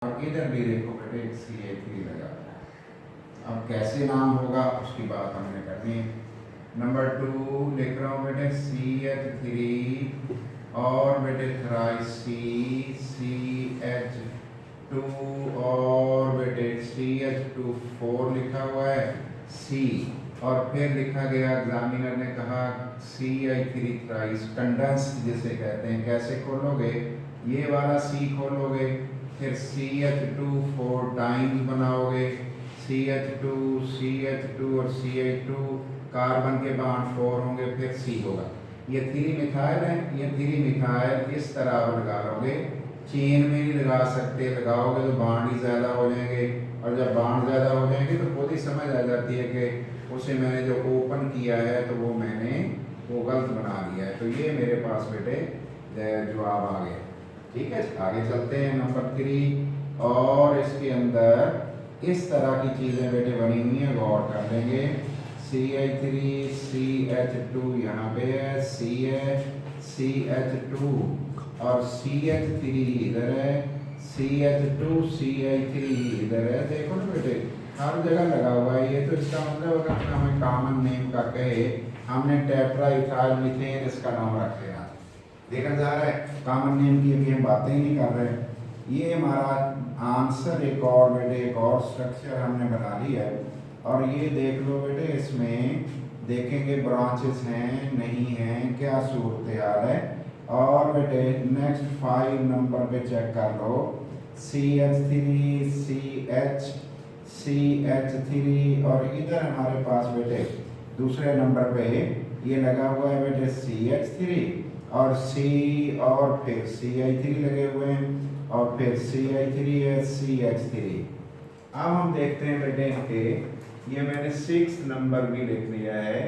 और इधर भी देखो बेटे CH3 लगा हुआ है। अब कैसे नाम होगा उसकी बात हमने करनी है। नंबर 2 लिख रहा हूँ बेटे CH3 और बेटे थ्राइस CH2 और बेटे CH2 4 लिखा हुआ है C और फिर लिखा गया एग्जामिनर ने कहा CH3 थ्राइस कंडेंस्ड जिसे कहते हैं। कैसे खोलोगे? ये वाला C खोलोगे, फिर CH2 4 टाइम्स बनाओगे, CH2 और CH2 कार्बन के बॉन्ड 4 होंगे, फिर C होगा। ये 3 मिथाइल है, ये 3 मिथाइल इस तरह लगा लोगे। चेन में नहीं लगा सकते, लगाओगे तो बॉन्ड ही ज़्यादा हो जाएंगे और जब बॉन्ड ज़्यादा हो जाएंगे तो खुद ही समझ आ जाती है कि उसे मैंने जो ओपन किया है तो वो मैंने वो गलत बना दिया है। तो ये मेरे पास बेटे जवाब आ गया। ठीक है, आगे चलते हैं। नंबर 3 और इसके अंदर इस तरह की चीज़ें बेटे बनी हुई हैं, गौर कर लेंगे। CH3 CH2 यहाँ पे है, C है, CH2 और CH3 इधर है, CH2 CH3 इधर है। देखो ना बेटे हर जगह लगा हुआ है। ये तो इसका मतलब अगर हमें कॉमन नेम का कहे, हमने टेट्रा इथाइल मीथेन इसका नाम रख लिया। देखा जा रहा है कॉमन नेम की अभी हम बातें ही नहीं कर रहे। ये हमारा आंसर एक और बेटे एक और स्ट्रक्चर हमने बना लिया है। और ये देख लो बेटे इसमें देखेंगे ब्रांचेस हैं नहीं हैं, क्या सूरत हाल है। और बेटे नेक्स्ट 5 नंबर पे चेक कर लो, CH3 CH3 और इधर हमारे पास बेटे दूसरे नंबर पे ये लगा हुआ है बेटे CH3 और C और फिर CH3 लगे हुए हैं और फिर CH3 है CH3। अब हम देखते हैं बेटे कि ये मैंने 6 नंबर भी लिख लिया है,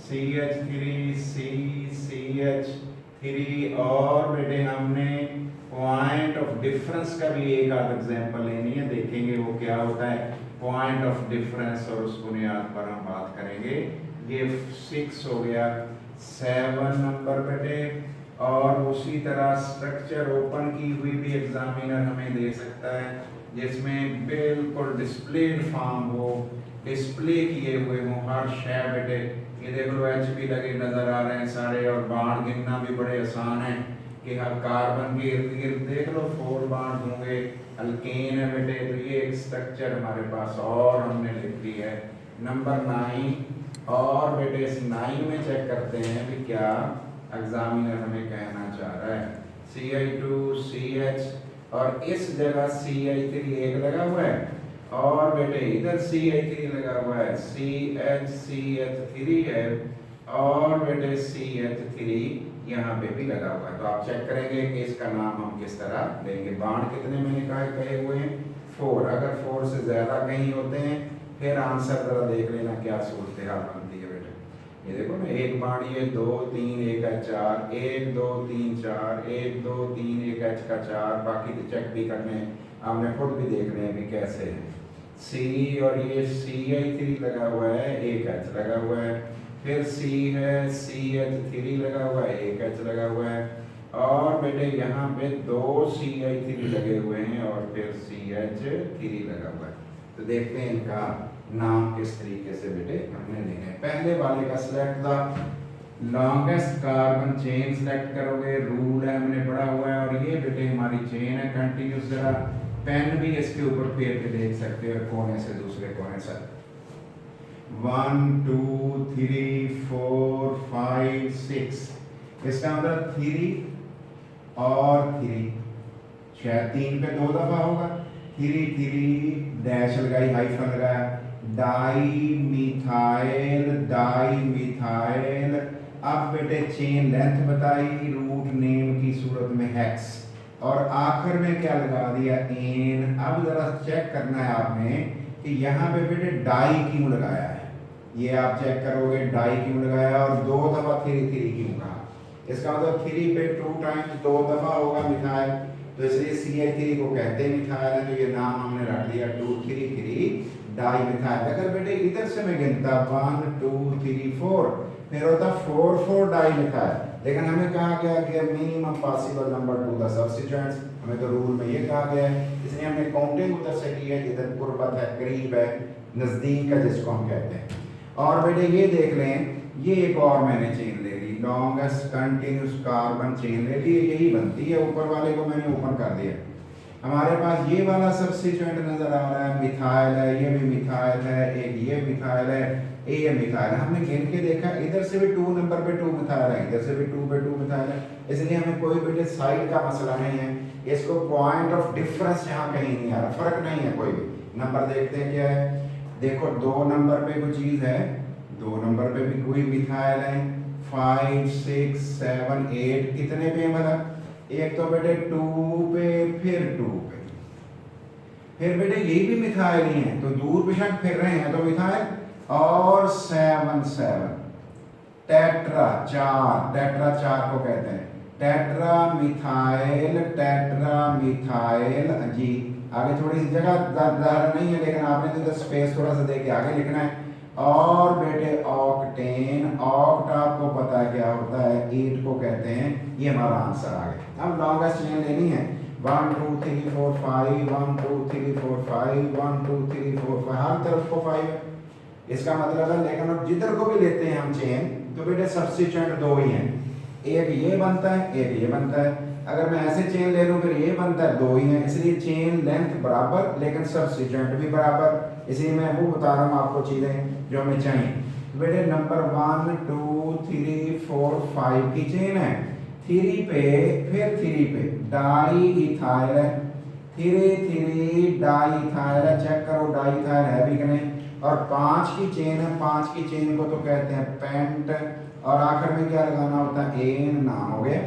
CH3 CH3 और बेटे हमने पॉइंट ऑफ डिफरेंस का भी एक आध एग्जाम्पल लेनी है, देखेंगे वो क्या होता है पॉइंट ऑफ डिफरेंस और उस बुनियाद पर हम बात करेंगे। ये 6 हो गया। 7 नंबर बेटे और उसी तरह स्ट्रक्चर ओपन की हुई भी एग्जामिनर हमें दे सकता है जिसमें बिल्कुल डिस्प्लेड फॉर्म हो, डिस्प्ले किए हुए हों हर शय बेटे। ये देख लो HP लगे नजर आ रहे हैं सारे और बॉन्ड गिनना भी बड़े आसान है कि हर कार्बन के इर्द गिर्द देख लो 4 बॉन्ड होंगे, अल्केन है बेटे। तो ये एक स्ट्रक्चर हमारे पास और हमने लिख दी है। नंबर 9 और बेटे इस 9 में चेक करते हैं कि क्या एग्जामिनर हमें कहना चाह रहा है। CH2 CH और इस जगह CH3 एक लगा हुआ है और बेटे इधर CH3 लगा हुआ है, CH3 है और बेटे CH3 यहाँ पे भी लगा हुआ है। तो आप चेक करेंगे कि इसका नाम हम किस तरह लेंगे। बॉन्ड कितने मैंने कहे हुए हैं 4। अगर 4 से ज़्यादा कहीं होते हैं फिर आंसर ज़रा देख लेना क्या सूरत हाल बनती है बेटे। ये देखो ना एक बॉन्ड ये 2 3 1 4 1 2 3 4 1 2 3 1 H का 4, बाकी तो चेक भी करने हैं, आपने खुद भी देखने हैं कि कैसे है। C और ये CH3 लगा हुआ है, एक H लगा हुआ है, फिर C है CH3 लगा हुआ है, एक H लगा हुआ है और बेटे यहाँ पे 2 CH3 लगे हुए हैं और फिर CH3 लगा हुआ है। तो देखते हैं इनका नाम किस तरीके से बेटे हमने लेना है। पहले वाले का select the longest carbon chain select करोगे, रूल है हमने पढ़ा हुआ है और ये बेटे हमारी चेन है कंटिन्यूस। जरा पेन भी इसके ऊपर फेर के देख सकते हो कोने से दूसरे कोने से। 1 2 3 4 5 6 इसका मतलब 3 और 3, शायद 3 पे 2 दफा होगा। 3 डैश लगाई, हाइफन लगाया, डाई मिथाइल। अब बेटे चेन लेंथ बताई, रूट नेम की सूरत में हेक्स और आखिर में क्या लगा दिया एन। अब जरा चेक करना है आपने कि यहाँ पे बेटे डाई क्यों लगाया है। ये आप चेक करोगे डाई क्यों लगाया और 2 दफा 3 क्यों कहा। इसका मतलब 3 पे 2 टाइम्स 2 दफा होगा मिथाइल, तो इसलिए CH3 को कहते हैं मिथाइल है। तो ये नाम हमने रख लिया 2 3 डाई मिथाइल। अगर बेटे इधर से मैं गिनता 1 2 3 4 फिर होता 4 4 डाई मिथाइल, लेकिन हमें कहा गया कि minimum possible number two the substituents, हमें तो रूल में ये कहा गया है, इसलिए हमने काउंटिंग उधर से की है जिधर कुर्बत है, करीब है, नज़दीक है, जिसको हम कहते हैं। और बेटे ये देख लें, ये एक और मैंने चेन ले ली, लॉन्गेस्ट कंटिन्यूस कार्बन चेन ले ली, यही बनती है, ऊपर वाले को मैंने ओपन कर दिया। हमारे पास ये वाला सब्स्टिट्यूएंट नजर आ रहा है, मिथाइल है, ये भी मिथाइल है, एक ये मिथाइल है, ये मिथाइल है। हमने गिन के देखा इधर से भी 2 नंबर पे 2 मिथाइल है, इधर से भी 2 पे 2 मिथाइल है, इसलिए हमें कोई बेटे साइड का मसला नहीं है। इसको पॉइंट ऑफ डिफरेंस यहाँ कहीं नहीं आ रहा, फर्क नहीं है कोई भी। नंबर देखते हैं क्या है, देखो 2 नंबर पे कोई चीज है, 2 नंबर पे भी कोई मिथाइल है, 5 6 7 8 कितने पे भला, एक तो बेटे 2 पे, फिर 2 पे, फिर बेटे ये भी मिथाइल ही है, तो दूर बेशक फिर रहे हैं तो मिथाइल, और 7 7 टेट्रा 4, टेट्रा 4 को कहते हैं टेट्रा मिथाइल, टेट्रा मिथाइल जी। आगे थोड़ी सी जगह ज़्यादा नहीं है, लेकिन आपने तो स्पेस थोड़ा सा दे के आगे लिखना है। और बेटे ऑक्टेन, ऑक्ट आपको पता है क्या होता है, 8 को कहते हैं, ये हमारा आंसर आ गया। अब लॉन्गेस्ट चेन लेनी है, 1 2 3 4 5, 1 2 3 4 5, 1 2 3 4 5, हर तरफ को 5 है, इसका मतलब है। लेकिन अब जिधर को भी लेते हैं हम चेन, तो बेटे सब्स्टिट्यूएंट 2 ही हैं, एक ये बनता है, एक ये बनता है। अगर मैं ऐसे चेन ले लूँ फिर ये बनता है, 2 ही हैं, इसलिए चेन लेंथ बराबर लेकिन सब्स्टिट्यूएंट भी बराबर, इसलिए मैं वो बता रहा हूँ आपको चीज़ें जो हमें चाहिए। तो बेटे नंबर 1 2 3 4 5 की चेन है, 3 पे फिर 3 पे डाई इथाइल है, 3 3 डाई इथाइल है, चेक करो डाई इथाइल है भी कि नहीं। और 5 की चेन है, 5 की चेन को तो कहते हैं पेंट, और आखिर में क्या लगाना होता है, एन नाम हो गया।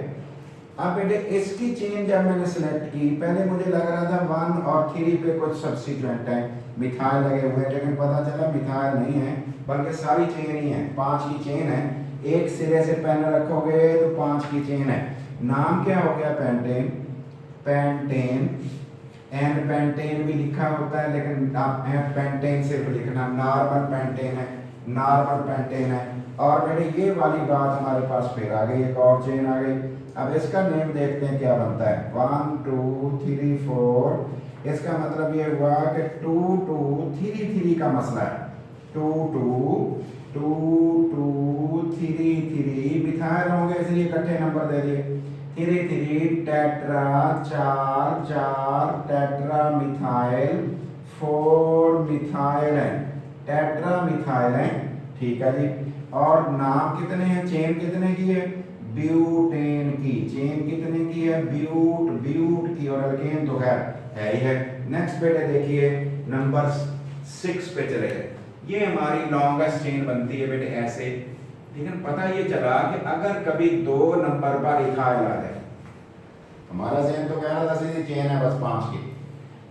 अब बेटे इसकी चेन जब मैंने सेलेक्ट की, पहले मुझे लग रहा था 1 और 3 पे कुछ सब्स्टिट्यूएंट है, मिथाइल लगे हुए हैं, लेकिन पता चला मिथाइल नहीं है, बल्कि सारी चेन ही है, 5 की चेन है। एक सिरे से पेन रखोगे तो 5 की चेन है। नाम क्या हो गया, पेंटेन, पेंटेन, एंड पेंटेन भी लिखा होता है, लेकिन आप पेंटेन सिर्फ लिखना, नॉर्मल पेंटेन है, नॉर्मल पेंटेन है। और बेटे ये वाली बात हमारे पास फिर आ गई, एक और चेन आ गई। अब इसका नेम देखते हैं क्या बनता है, 1 2 3 4, इसका मतलब ये हुआ कि 2 2 3 3 का मसला है, 2 2 2 2 3 3 मिथाइल होंगे, इसलिए इकट्ठे नंबर दे दिए, 3 3 टेट्रा 4 4 टेट्रा मिथाइल 4 मिथाइल है, टेट्रा मिथाइल है, ठीक है जी। और नाम कितने हैं, चेन कितने की है, ब्यूटेन की, चेन कितने की है, ब्यूट, ब्यूट की, और अल्केन तो है ही है। नेक्स्ट बेटे देखिए नंबर 6 पे चले गए, ये हमारी लॉन्गेस्ट चेन बनती है बेटे ऐसे। लेकिन पता ये चला कि अगर कभी 2 नंबर पर इथाइल आ जाए, हमारा जहन तो कह रहा था सीधी चेन है बस 5 की,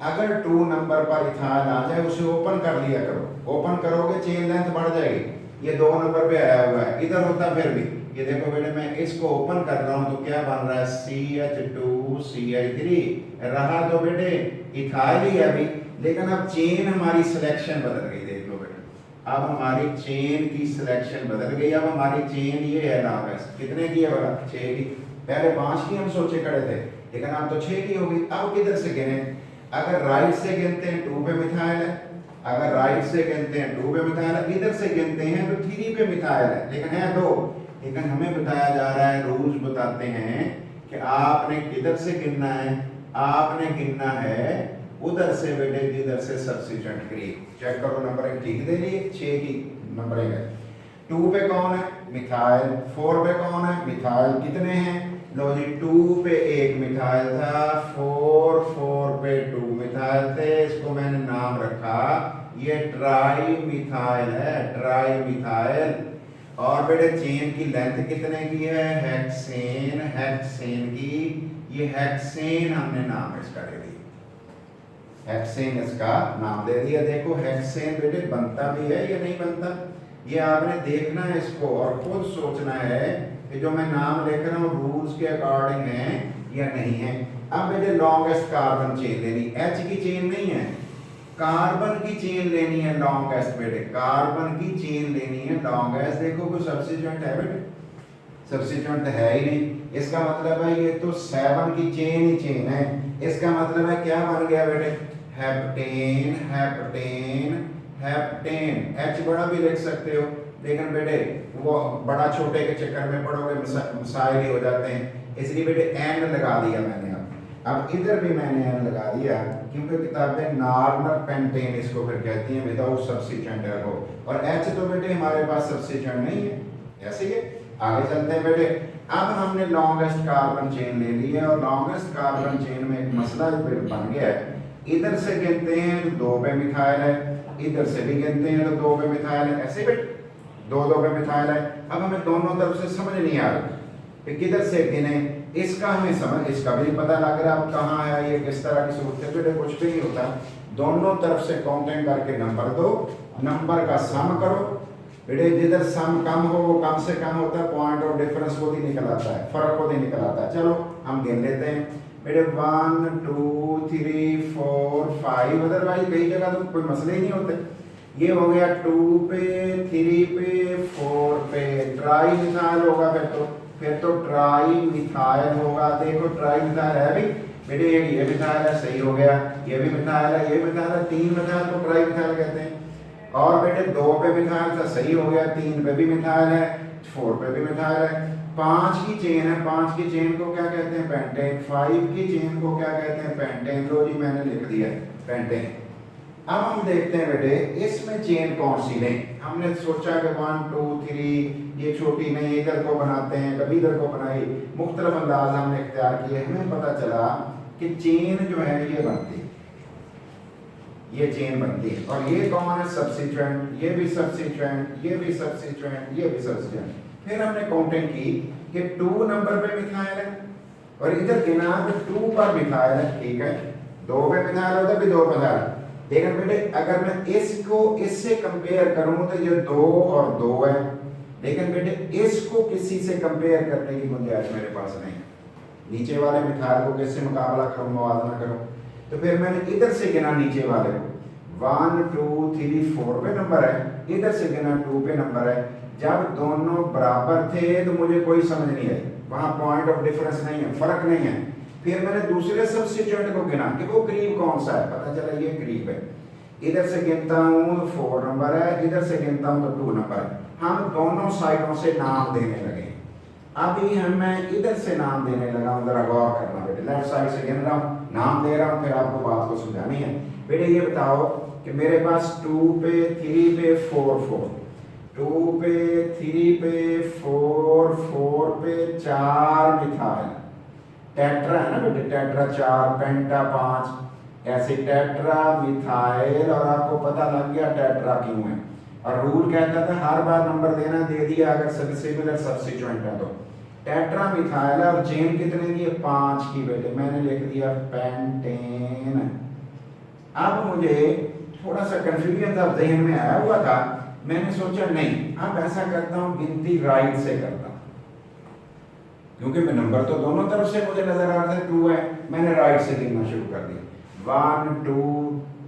अगर 2 नंबर पर इथाइल आ जाए उसे ओपन कर लिया करो, ओपन करोगे चेन लेंथ बढ़ जाएगी। ये 2 नंबर पे आया हुआ है, इधर होता फिर भी, ये देखो बेटे मैं इसको ओपन कर रहा हूँ तो क्या बन रहा है, CH2 CH3 रहा तो बेटे इथाइल ही है अभी, लेकिन अब चेन हमारी सिलेक्शन बदल गई, देख लो बेटे, अब हमारी चेन की सिलेक्शन बदल गई। अब हमारी चेन ये है लॉन्गेस्ट, कितने की है बड़ा, 6 की, पहले 5 की हम सोचे खड़े थे, लेकिन अब तो 6 की होगी। अब किधर से गिने, अगर राइट से गिनते हैं 2 पे मिथाइल है, अगर राइट से गिनते हैं 2 पे मिथाइल है, इधर से गिनते हैं तो 3 पे मिथाइल है, लेकिन है 2। लेकिन हमें बताया जा रहा है, रूल्स बताते हैं कि आपने किधर से गिनना है, आपने गिनना है उधर से बेटे जिधर से सब्स्टिट्यूएंट करीब। चेक करो नंबर ठीक दे लिए, 6 की नंबरिंग है, 2 पे कौन है, मिथाइल, 4 पे कौन है, मिथाइल, कितने हैं, लो जी 2 पे 1 मिथाइल था, 4 पे 2 मिथाइल थे, इसको मैंने नाम रखा, ये ट्राई मिथाइल है, ट्राई मिथाइल। और बेटे चेन की लेंथ कितने की है, हेक्सेन, हेक्सेन की, ये हेक्सेन हमने नाम इसका दे दिया, हेक्सेन इसका नाम दे दिया। देखो हेक्सेन बेटे बनता भी है या नहीं बनता, ये आपने देखना है इसको और खुद सोचना है कि जो मैं नाम लिख रहा हूँ रूल्स के अकॉर्डिंग है या नहीं है। अब बेटे लॉन्गेस्ट कार्बन चेन लेनी, एच की चेन नहीं है, कार्बन की चेन लेनी है लॉन्गेस्ट बेटे, कार्बन की चेन लेनी है लॉन्गेस्ट। देखो कोई सब्स्टिट्यूएंट है बेटे, सब्स्टिट्यूएंट तो है ही नहीं। इसका मतलब है ये तो 7 की चेन ही चेन है। इसका मतलब है क्या बन गया बेटे, हेप्टेन हेप्टेन हेप्टेन। एच बड़ा भी लिख सकते हो, लेकिन बेटे वो बड़ा छोटे के चक्कर में पड़ोगे मसाइल ही हो जाते हैं, इसलिए बेटे एन लगा दिया मैंने। अब इधर भी मैंने एन लगा दिया, क्योंकि किताबें नॉर्मल पेंटेन इसको फिर कहती हैं विदाउट सब्स्टिट्यूएंट है वो, और एच तो बेटे हमारे पास सब्स्टिट्यूएंट नहीं है, ऐसे ही है। आगे चलते हैं बेटे। अब हमने लॉन्गेस्ट कार्बन चेन ले ली है, और लॉन्गेस्ट कार्बन चेन में एक मसला बन गया है। इधर से गिनते हैं तो 2 पे मिथाइल है, इधर से भी गिनते हैं तो 2 पे मिथाइल है, ऐसे बेटे 2 पे मिथाइल है। अब हमें दोनों तरफ से समझ नहीं आ रही कि किधर से गिने, इसका हमें समझ, इसका भी पता लग रहा है कहाँ है, ये किस तरह की सूरत है। बेटे कुछ भी नहीं होता, दोनों तरफ से काउंटिंग करके नंबर दो, नंबर का सम करो। बेटे जिधर सम कम हो वो कम से कम होता है, पॉइंट ऑफ डिफरेंस वो ही निकल आता है, फर्क वो ही निकल आता है। चलो हम गिन लेते हैं बेटे, 1 2 3 4 5, अदरवाइज कई जगह तो कोई मसले ही नहीं होते। ये हो गया 2 पे 3 पे 4 पे, ट्राई मिथाइल होगा फिर तो ट्राई मिथाइल होगा। देखो ट्राई मिथाइल है भी बेटे, ये मिथाइल है, सही हो गया, ये भी मिथाइल है, ये मिथाइल है, 3 मिथाइल को ट्राई मिथाइल कहते हैं। और बेटे 2 पे मिथाइल था, सही हो गया, 3 पे भी मिथाइल है, 4 पे भी मिथाइल है। 5 की चेन है, 5 की चेन को क्या कहते हैं, पेंटेन। 5 की चेन को क्या कहते हैं, पेंटेन। लो जी मैंने लिख दिया पेंटेन। अब हम देखते हैं बेटे इसमें चेन कौन सी लें। हमने सोचा कि 1 2 3 ये छोटी नहीं, इधर को बनाते हैं, कभी इधर को बनाई, मुख्तलिफ अंदाज हमने इख्तियार किए। हमें पता चला कि चेन जो है ये बनती है, ये चेन बनती है। और ये कौन है, सब्स्टिट्यूएंट, ये भी सब्स्टिट्यूएंट, ये भी सब्स्टिट्यूएंट, ये भी सब्स्टिट्यूएंट। फिर हमने काउंटिंग की कि 2 नंबर पे मिथाइल है, और इधर गिना तो 2 पर मिथाइल है, ठीक है। 2 पे मिथाइल होता भी 2 पे मिथाइल। लेकिन बेटे अगर मैं इसको इससे कंपेयर करूं तो ये 2 और 2 है, लेकिन बेटे इसको किसी से कंपेयर करने की गुंजाइश मेरे पास नहीं। नीचे वाले मिथाइल को किससे मुकाबला करूं, मुवाजना करूं, तो फिर मैंने इधर से गिना नीचे वाले को, 1 2 3 4 पे नंबर है, इधर से गिना 2 पे नंबर है। जब दोनों बराबर थे तो मुझे कोई समझ नहीं आई, वहां पॉइंट ऑफ डिफरेंस नहीं है, फर्क नहीं है। फिर मैंने दूसरे सब्स्टिट्यूएंट को गिना कि वो करीब कौन सा है, पता चला ये करीब है। इधर से गिनता हूं तो 4 नंबर है, इधर से गिनता हूं तो 2 नंबर है। हम दोनों साइडों से नाम देने लगे। अभी मैं इधर से नाम देने लगा हूं, जरा गौर करना बेटे। लेफ्ट साइड से गिन रहा हूं, नाम दे रहा हूं, फिर आपको बात को समझानी है। बेटे ये बताओ कि मेरे पास 2 पे 3 पे 4 4, 2 पे 3 पे 4 4 पे 4 मिथाइल, टेट्रा है ना बेटे, टेट्रा 4, पेंटा 5, ऐसे टेट्रा मिथाइल। और आपको पता लग गया टेट्रा क्यों है, और रूल कहता था हर बार नंबर देना, दे दिया अगर सिमिलर सब्स्टिट्यूएंट है तो। टेट्रा मिथाइल और चेन कितने की है, 5 की बेटे, मैंने लिख दिया पेंटेन। अब मुझे थोड़ा सा कंफ्यूजन था, जहन में आया हुआ था, मैंने सोचा नहीं अब ऐसा करता हूँ गिनती राइट से करता हूँ, क्योंकि मैं नंबर तो दोनों तरफ से मुझे नजर आ रहा था 2 है, मैंने राइट से गिनना शुरू कर दिया। 1 2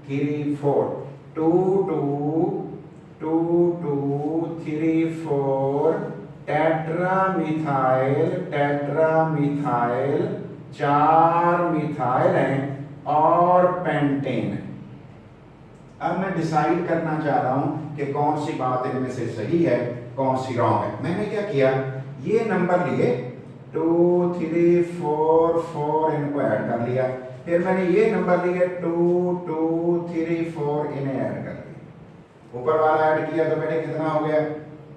3 4, 2 2 2 2 3 4, टेट्रा मिथाइल 4 मिथाइल हैं और पेंटेन है। अब मैं डिसाइड करना चाह रहा हूं कि कौन सी बात इनमें से सही है, कौन सी रॉन्ग है। मैंने क्या किया, ये नंबर लिए 2 3 4 4, इनको ऐड कर लिया। फिर मैंने ये नंबर लिए 2 2 3 4, इन्हें ऐड कर लिया। ऊपर वाला ऐड किया तो बेटे कितना हो गया,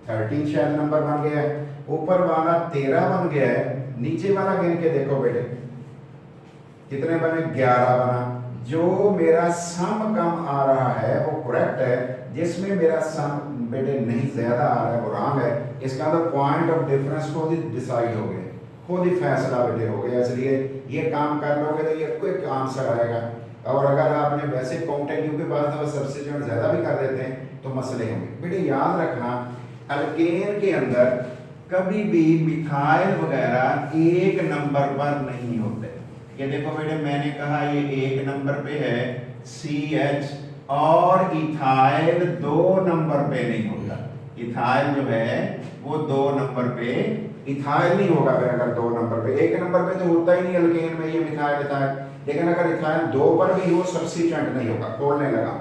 13 शायद नंबर बन गया है। ऊपर वाला 13 बन गया है, नीचे वाला गिन के देखो बेटे कितने बने, 11 बना। जो मेरा सम कम आ रहा है वो करेक्ट है, जिसमें मेरा सम बेटे नहीं ज्यादा आ रहा है वो रॉन्ग है। इसका तो पॉइंट ऑफ डिफरेंस खुद ही डिसाइड हो गए, खुद ही फैसला बेटे हो गया। इसलिए ये काम कर लोगे तो ये क्विक आंसर आएगा। और अगर आपने वैसे काउंटिंग, क्योंकि बाद में सब्स्टिट्यूएंट ज्यादा भी कर देते हैं तो मसले होंगे। बेटे याद रखना अल्केन के अंदर कभी भी मिथाइल वगैरह एक नंबर पर नहीं होते। ये देखो बेटे मैंने कहा ये 1 नंबर पे है CH, और इथाइल 2 नंबर पे नहीं होता। इथाइल जो है वो 2 नंबर पे इथाइल नहीं होगा फिर अगर 2 नंबर पे, 1 नंबर पे तो होता ही नहीं अल्केन में ये मिथाइल इथाइल, लेकिन अगर इथाइल 2 पर भी हो सब्स्टिट्यूएंट नहीं होगा। खोलने लगा,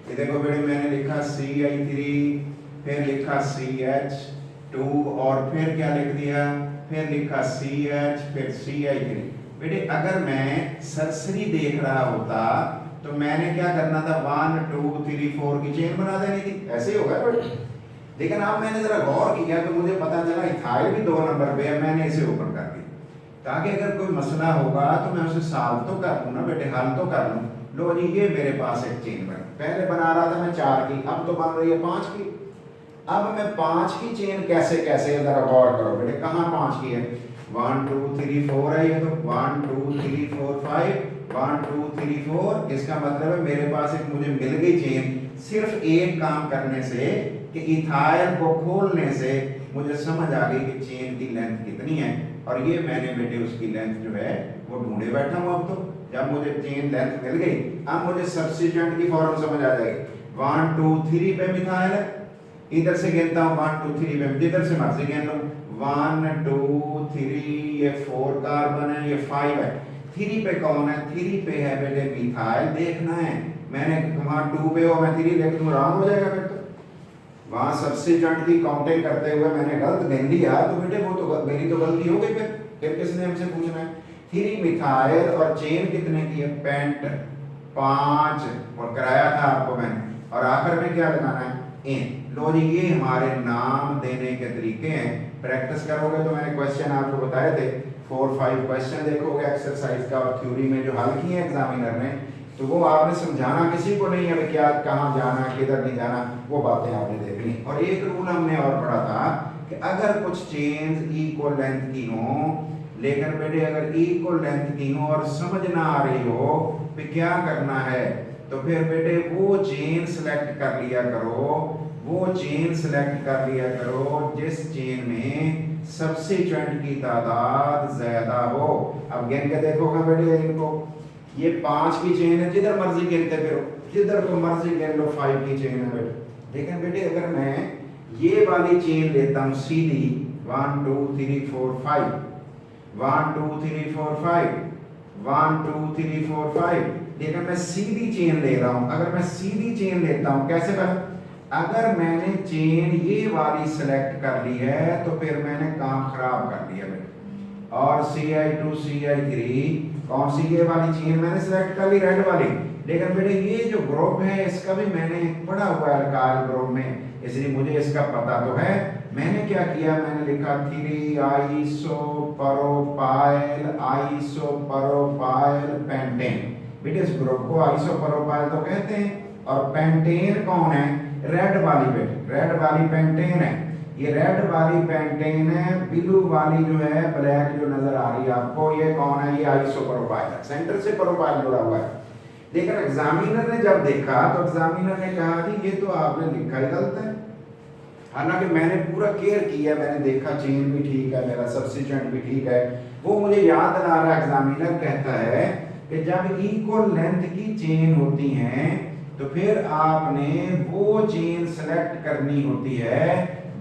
ये देखो बेटे मैंने लिखा CI3, फिर लिखा CH2 और फिर क्या लिख दिया, फिर लिखा CH, फिर CI3। बेटे अगर मैं सरसरी देख रहा होता तो मैंने क्या करना था, 1 2 3 4 की चेन बना देनी थी, ऐसे ही होगा बेटे। लेकिन अब मैंने जरा गौर किया तो मुझे पता चला इथाइल भी 2 नंबर पे है, मैंने इसे ओपन कर दिया ताकि अगर कोई मसला होगा तो मैं उसे सॉल्व तो कर लूँ ना बेटे, हल तो कर लूँ। लो जी ये मेरे पास एक चेन बनी, पहले बना रहा था मैं 4 की, अब तो बन रही है 5 की। अब मैं 5 की चेन कैसे कैसे, जरा गौर करो बेटे, कहाँ 5 की है, 1 2 3 4 है ये तो, 1 2 3 4 5, 1 2 3 4। इसका मतलब है मेरे पास एक मुझे मिल गई चेन, सिर्फ एक काम करने से कि इथाइल को खोलने से मुझे समझ आ गई कि चेन की लेंथ कितनी है, और ये मैंने बेटे उसकी लेंथ जो है वो ढूंढे बैठा हूँ। अब तो जब मुझे चेन लेंथ मिल गई, अब मुझे सब्स्टिट्यूएंट की फॉर्मूला समझ आ जाएगी। 1 2 3 पे मिथाइल है, इधर से गिनता हूँ 1 2 3 पे, जिधर से मर्जी गिन लो, 1 2 3, ये 4 कार्बन है, ये 5 है। 3 पे कौन है, 3 पे है बेटे मिथाइल, देखना है। मैंने वहां 2 पे हो, मैं 3 लेके तुम रॉन्ग हो जाएगा फिर तो। वहां सब्स्टिट्यूएंट की काउंटिंग करते हुए मैंने गलत गिन लिया तो बेटे वो तो मेरी तो गलती हो गई, फिर किसने हमसे पूछना है। 3 मिथाइल और चेन कितने की है, पेंट 5, और कराया था आपको मैंने, और आखिर में क्या लगाना है, इन। लो जी ये हमारे नाम देने के तरीके हैं। प्रैक्टिस करोगे तो मैंने क्वेश्चन आपको बताए थे, 4-5 क्वेश्चन देखोगे एक्सरसाइज का और थ्योरी में जो हल किए एग्जामिनर ने, तो वो आपने समझाना किसी को नहीं है क्या कहाँ जाना किधर नहीं जाना, वो बातें आपने देखनी। और एक रूल हमने और पढ़ा था कि अगर कुछ चेन्स इक्वल लेंथ की हो, लेकिन बेटे अगर इक्वल लेंथ की हो और समझ ना आ रही हो फिर क्या करना है, तो फिर बेटे वो चेन सेलेक्ट कर लिया करो, वो चेन सेलेक्ट कर लिया करो जिस चेन में सब्स्टिट्यूएंट की तादाद ज्यादा हो। अब गिन के देखोगे बेटे इनको, ये 5 की चेन है, जिधर मर्जी गिनते फिरो, जिधर को मर्जी गिन लो, 5 की चेन है बेटे। लेकिन बेटे अगर मैं ये वाली चेन लेता हूँ सीधी, 1 2 3 4 5, 1 2 3 4 5, 1 2 3 4 5, लेकिन मैं सीधी चेन ले रहा हूँ। अगर मैं सीधी चेन लेता हूँ कैसे कर, अगर मैंने चेन ये वाली सेलेक्ट कर ली है तो फिर मैंने काम खराब कर दिया बेटे। और CI2 CI3 कौन सी ये वाली चेन मैंने सेलेक्ट कर ली, रेड वाली, लेकिन बेटे ये जो ग्रुप है इसका भी मैंने पढ़ा हुआ है अल्काइल ग्रुप में, इसलिए मुझे इसका पता तो है। मैंने क्या किया, मैंने लिखा 3 आइसोप्रोपाइल पेंटेन। बेटे इस ग्रुप को आइसोप्रोपाइल तो कहते हैं, और पेंटेन कौन है, रेड वाली बेटे, रेड वाली पेंटेन है। ये रेड वाली पेंटेन है, ब्लू वाली जो है ब्लैक जो नजर आ रही है आपको, ये कौन है, ये आइसोप्रोपाइल है, सेंटर से प्रोपाइल जुड़ा हुआ है। लेकिन एग्जामिनर ने जब देखा तो एग्जामिनर ने कहा कि ये तो आपने लिखा ही गलत है। हालांकि मैंने पूरा केयर किया, मैंने देखा चेन भी ठीक है, मेरा सब्स्टिट्यूएंट भी ठीक है, वो मुझे याद दिला रहा। एग्जामिनर कहता है कि जब इक्वल लेंथ की चेन होती हैं तो फिर आपने वो चेन सेलेक्ट करनी होती है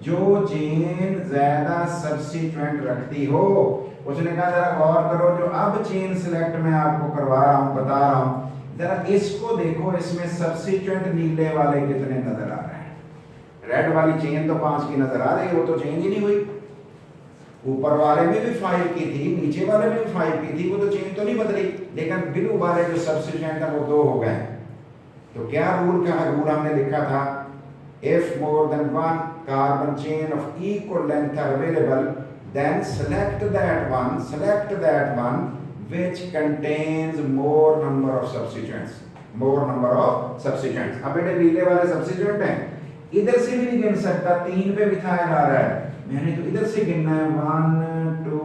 जो चेन ज्यादा सब्स्टिट्यूएंट रखती हो। उसने कहा जरा गौर करो, जो अब चेन सेलेक्ट मैं आपको करवा रहा हूं, बता रहा हूं, जरा इसको देखो, इसमें सब्स्टिट्यूएंट नीले वाले कितने नजर आ रहे हैं। रेड वाली चेन तो 5 की नजर आ रही है, वो तो चेंज ही नहीं हुई। ऊपर वाले में भी 5 की थी, नीचे वाले में भी 5 की थी, वो तो चेन तो नहीं बदली, लेकिन ब्लू वाले जो सब्स्टिट्यूएंट है वो 2 हो गए। तो क्या रूल का रूल हमने लिखा था, if more than one carbon chain of equal length are available, then select that one which contains more number of substituents, अब बेटे नीले वाले सब्स्टिट्यूएंट हैं, इधर से भी नहीं गिन सकता, 3 पे मिथाइल आ रहा है, मैंने तो इधर से गिनना है, 1 2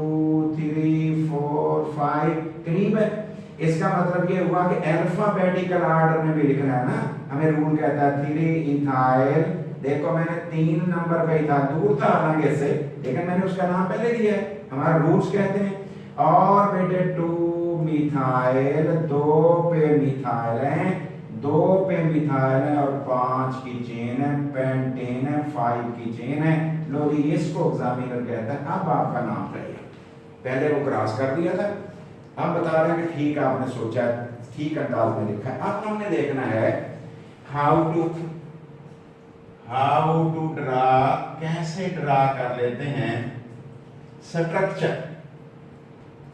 3 4 5, करीब है। इसका मतलब ये हुआ कि अल्फाबेटिकल ऑर्डर में भी लिखना है ना, हमें रूल कहता है 3 इथाइल, देखो मैंने 3 नंबर पे था, दूर था हालांकि इससे, लेकिन मैंने उसका नाम पहले दिया है, हमारा रूल्स कहते हैं। और बेटे 2 मिथाइल, 2 पे मिथाइल है, 2 पे मिथाइल है, और 5 की चेन है, पेंटेन है, 5 की चेन है, लो जी इसको एग्जामिनर कहता है अब आपका नाम चाहिए। पहले वो क्रॉस कर दिया था, अब बता रहे हैं कि ठीक आपने सोचा, ठीक अंदाज में लिखा है। अब हमने देखना है हाउ टू ड्रा, कैसे ड्रा कर लेते हैं स्ट्रक्चर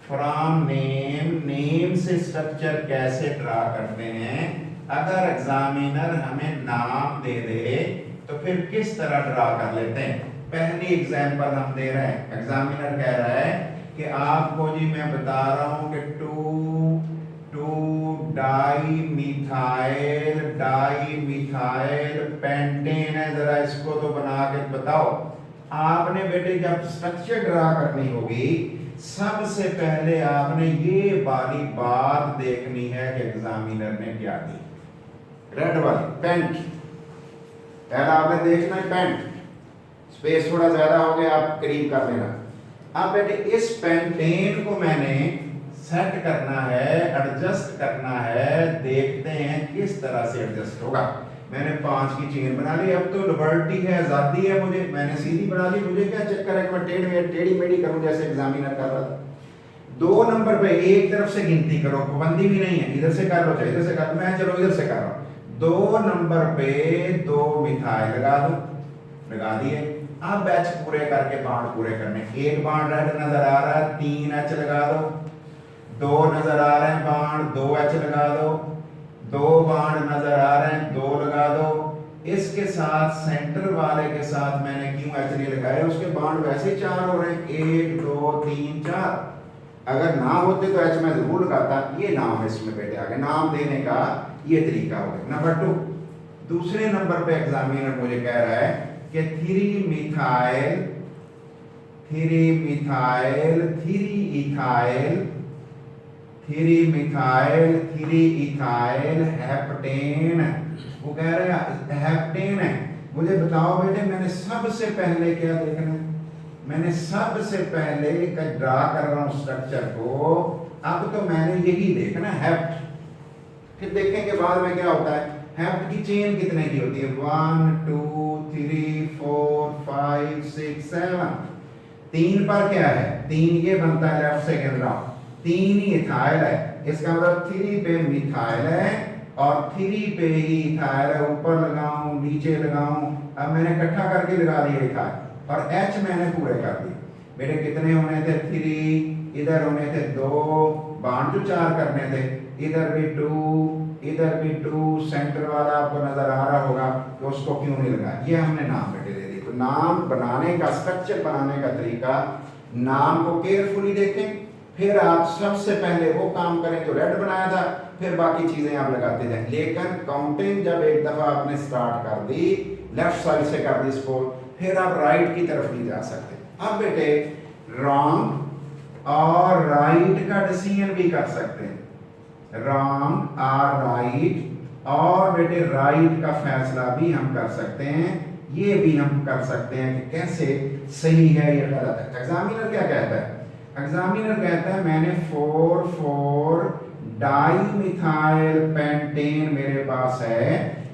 फ्रॉम नेम से स्ट्रक्चर कैसे ड्रा करते हैं। अगर एग्जामिनर हमें नाम दे दे तो फिर किस तरह ड्रा कर लेते हैं। पहली एग्जांपल हम दे रहे हैं, एग्जामिनर कह रहा है कि आपको जी मैं बता रहा हूं कि टू डाई मिथाइल पेंटेन है, जरा इसको तो बना के बताओ। आपने बेटे जब स्ट्रक्चर ड्रा करनी होगी सबसे पहले आपने ये वाली बात देखनी है कि एग्जामिनर ने क्या दी। रेड वाली पेंट, पहला आपने देखना है पेंट, स्पेस थोड़ा ज्यादा हो गया आप करीब कर लेना। अब बेटे इस पेंटेन को मैंने सेट करना है, एडजस्ट करना है, देखते हैं किस तरह से एडजस्ट होगा। मैंने 5 की चेन बना ली, अब तो लिबर्टी है, आजादी है मुझे, मैंने सीधी बना ली, मुझे क्या चक्कर है कि मैं टेढ़ी मेढ़ी करूं जैसे एग्जामिनर कर रहा था। 2 नंबर पे एक तरफ से गिनती करो, पाबंदी भी नहीं है, इधर से कर लो चाहे इधर से कर लो, मैं चलो इधर से कर रहा हूं। 2 नंबर पे 2 मिथाइल लगा दो, लगा दिए। अब बैच पूरे करके बांड पूरे करने, एक बांड रेड नजर आ रहा है 3H लगा दो, 2 नजर आ रहे हैं बांड 2H लगा दो, 2 बांड नजर आ रहे हैं 2 लगा दो। इसके साथ सेंटर वाले के साथ मैंने क्यों H नहीं लगाया, उसके बांड वैसे ही 4 हो रहे हैं, 1 2 3 4। अगर ना होते तो H मैं जरूर लगाता। ये नाम इसमें बेटे आ गया, नाम देने का ये तरीका हो गया। नंबर 2, दूसरे नंबर पे एग्जामिनर मुझे कह रहा है कि 3 मिथाइल 3 इथाइल हेप्टेन, वो कह रहे हैं हेप्टेन है। मुझे बताओ बेटे मैंने सबसे पहले क्या देखना है, मैंने सबसे पहले ड्रा कर रहा हूं स्ट्रक्चर को, अब तो मैंने यही देखना हेप्ट, फिर देखेंगे बाद में क्या होता है। हेप्ट की चेन कितने की होती है, 1 2 3 4 5 6 7। 3 पर क्या है, 3 ये बनता है, लेफ्ट से गिन रहा हूं, 3 ही इथाइल है, इसका मतलब 3 पे मिथाइल है और 3 पे ही इथाइल है। ऊपर लगाऊं नीचे लगाऊं, अब मैंने इकट्ठा करके लगा दिया इथाइल और H मैंने पूरे कर दिए। मेरे कितने होने थे 3, इधर होने थे 2, बांड जो 4 करने थे, इधर भी 2 इधर भी 2, सेंटर वाला आपको नजर आ रहा होगा तो उसको क्यों नहीं लगा। ये हमने नाम बेटे दे दिए। तो नाम बनाने का, स्ट्रक्चर बनाने का तरीका, नाम को केयरफुली देखें, फिर आप सबसे पहले वो काम करें जो रेड बनाया था, फिर बाकी चीजें आप लगाते जाएं। लेकिन काउंटिंग जब एक दफा आपने स्टार्ट कर दी, लेफ्ट साइड से कर दी इसको, फिर आप राइट की तरफ नहीं जा सकते। अब बेटे रॉन्ग और राइट का डिसीजन भी कर सकते हैं, रॉन्ग और राइट, और बेटे राइट का फैसला भी हम कर सकते हैं। ये भी हम कर सकते हैं कि कैसे सही है या गलत है। एग्जामिनर क्या कहता है, एग्जामिनर कहता है मैंने 4 डाईमिथाइल पेंटेन मेरे पास है,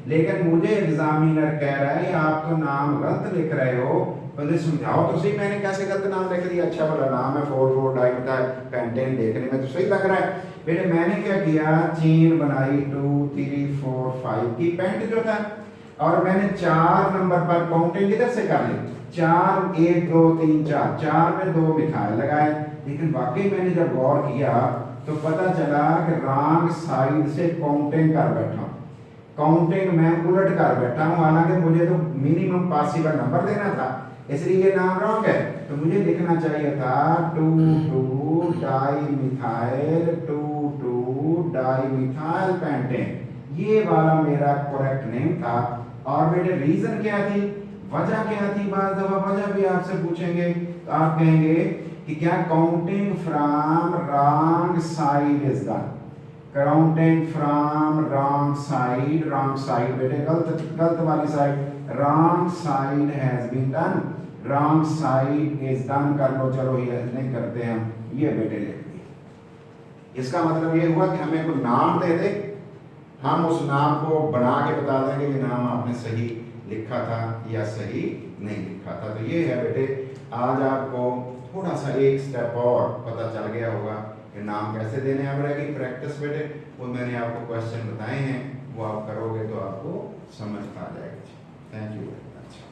लेकिन मुझे एग्जामिनर कह रहा है आप तो नाम गलत लिख रहे हो, मुझे समझाओ तो सही मैंने कैसे गलत नाम लिख दिया। अच्छा वाला नाम है 4 डाईमिथाइल पेंटेन, देखने में तो सही लग रहा है। बेटे मैंने क्या किया, चेन बनाई 2 3 4 5 की पेंट जो था, और मैंने 4 नंबर पर काउंटिंग इधर से कर ली, 4 1 2 3 4, 4 में 2 मिथाइल लगाए। लेकिन वाकई मैंने जब गौर किया तो पता चला कि रॉन्ग साइड से काउंटिंग कर बैठा हूं, काउंटिंग मैं उलट कर बैठा हूं, हालांकि मुझे तो मिनिमम पॉसिबल नंबर देना था, इसलिए ये नाम रॉन्ग है। तो मुझे लिखना चाहिए था 2 डाईमिथाइल 2 डाईमिथाइल पेंटेन, ये वाला मेरा करेक्ट नेम था। और मेरे रीजन क्या थी, वजह क्या थी, बार दफा वजह भी आपसे पूछेंगे तो आप कहेंगे कि क्या counting from wrong side is done, counting from wrong side बेटे गलत वाली side, wrong side has been done, wrong side is done कर लो। चलो ये नहीं करते हम, ये बेटे लिख दिए। इसका मतलब ये हुआ कि हमें कोई नाम दे दे, हम उस नाम को बना के बता देंगे कि नाम आपने सही लिखा था या सही नहीं लिखा था। तो ये है बेटे, आज आपको थोड़ा सा एक स्टेप और पता चल गया होगा कि नाम कैसे देने। अब रहेगी प्रैक्टिस बेटे, वो मैंने आपको क्वेश्चन बताए हैं, वो आप करोगे तो आपको समझ आ जाएगी। Thank you very much.